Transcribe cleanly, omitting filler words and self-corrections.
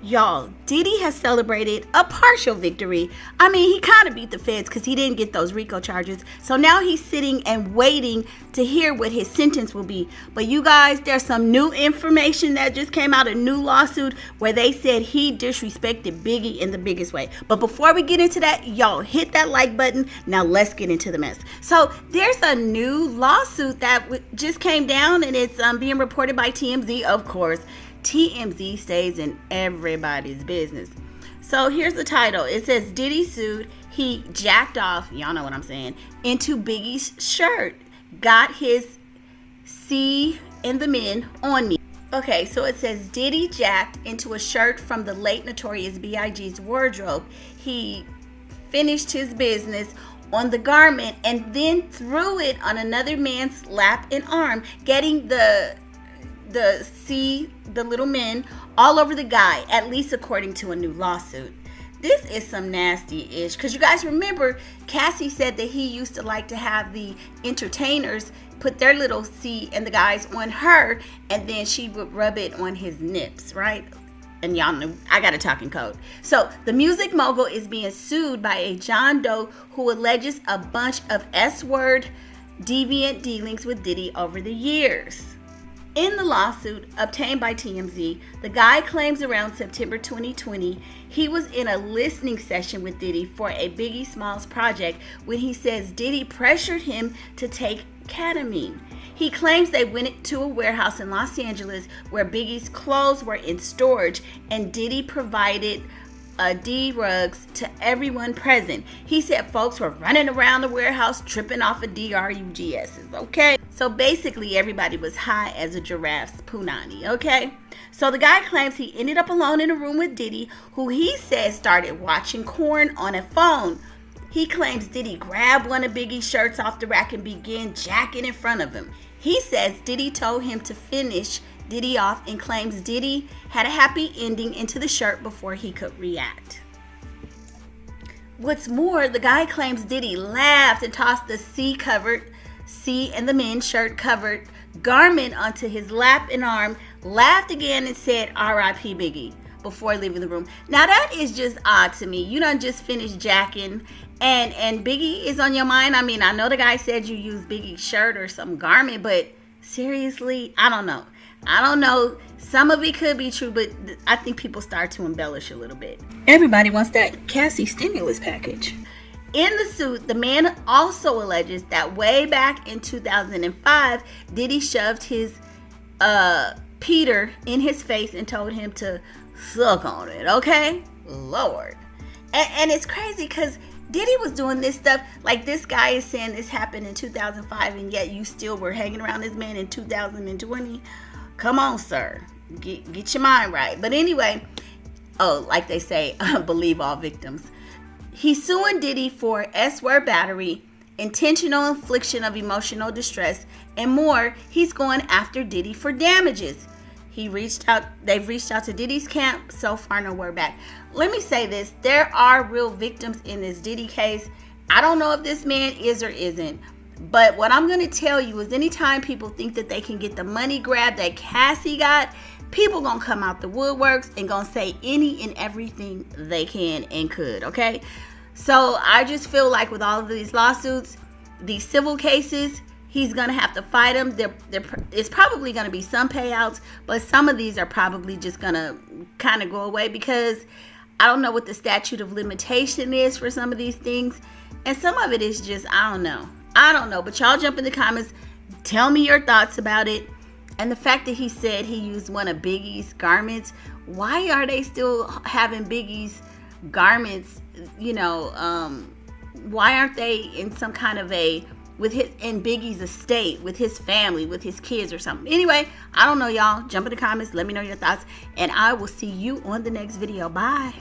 Y'all, Diddy has celebrated a partial victory. I mean, he kind of beat the feds because he didn't get those RICO charges. So now he's sitting and waiting to hear what his sentence will be. But you guys, there's some new information that just came out, a new lawsuit where they said he disrespected Biggie in the biggest way. But before we get into that, y'all hit that like button. Now let's get into the mess. So there's a new lawsuit that just came down, and it's being reported by TMZ, of course. TMZ stays in everybody's business. So here's the title. It says Diddy sued. He jacked off, y'all know what I'm saying, into Biggie's shirt. Got his C and the men on me. Okay, so it says Diddy jacked into a shirt from the late Notorious B.I.G's wardrobe. He finished his business on the garment and then threw it on another man's lap and arm, getting the little men all over the guy, at least according to a new lawsuit. This is some nasty-ish, because you guys remember Cassie said that he used to like to have the entertainers put their little C and the guys on her, and then she would rub it on his nips, right? And y'all know I got a talking code. So the music mogul is being sued by a John Doe who alleges a bunch of S-word deviant dealings with Diddy over the years. In the lawsuit obtained by TMZ, the guy claims around September 2020, he was in a listening session with Diddy for a Biggie Smalls project when he says Diddy pressured him to take ketamine. He claims they went to a warehouse in Los Angeles where Biggie's clothes were in storage and Diddy provided D-rugs to everyone present. He said folks were running around the warehouse tripping off of DRUGS's, okay? So basically everybody was high as a giraffe's punani, okay? So the guy claims he ended up alone in a room with Diddy, who he says started watching porn on a phone. He claims Diddy grabbed one of Biggie's shirts off the rack and began jacking in front of him. He says Diddy told him to finish Diddy off and claims Diddy had a happy ending into the shirt before he could react. What's more, the guy claims Diddy laughed and tossed the C and the men shirt covered garment onto his lap and arm, laughed again and said R.I.P. Biggie before leaving the room. Now that is just odd to me. You done just finished jacking and Biggie is on your mind. I mean, I know the guy said you used Biggie's shirt or some garment, but seriously, I don't know. Some of it could be true, but I think people start to embellish a little bit. Everybody wants that Cassie stimulus package. In the suit, the man also alleges that way back in 2005, Diddy shoved his Peter in his face and told him to suck on it, okay? Lord. And it's crazy because Diddy was doing this stuff, like this guy is saying this happened in 2005 and yet you still were hanging around this man in 2020. Come on, sir. Get your mind right. But anyway, like they say, believe all victims. He's suing Diddy for S-word battery, intentional infliction of emotional distress, and more. He's going after Diddy for damages. They've reached out to Diddy's camp. So far, no word back. Let me say this. There are real victims in this Diddy case. I don't know if this man is or isn't. But what I'm going to tell you is anytime people think that they can get the money grab that Cassie got, people going to come out the woodworks and going to say any and everything they can and could, okay? So I just feel like with all of these lawsuits, these civil cases, he's going to have to fight them. It's probably going to be some payouts, but some of these are probably just going to kind of go away because I don't know what the statute of limitation is for some of these things. And some of it is just, I don't know, but y'all jump in the comments, tell me your thoughts about it. And the fact that he said he used one of Biggie's garments, why are they still having Biggie's garments? Why aren't they in some kind of in Biggie's estate with his family, with his kids or something? Anyway, I don't know, y'all. Jump in the comments, let me know your thoughts, and I will see you on the next video. Bye.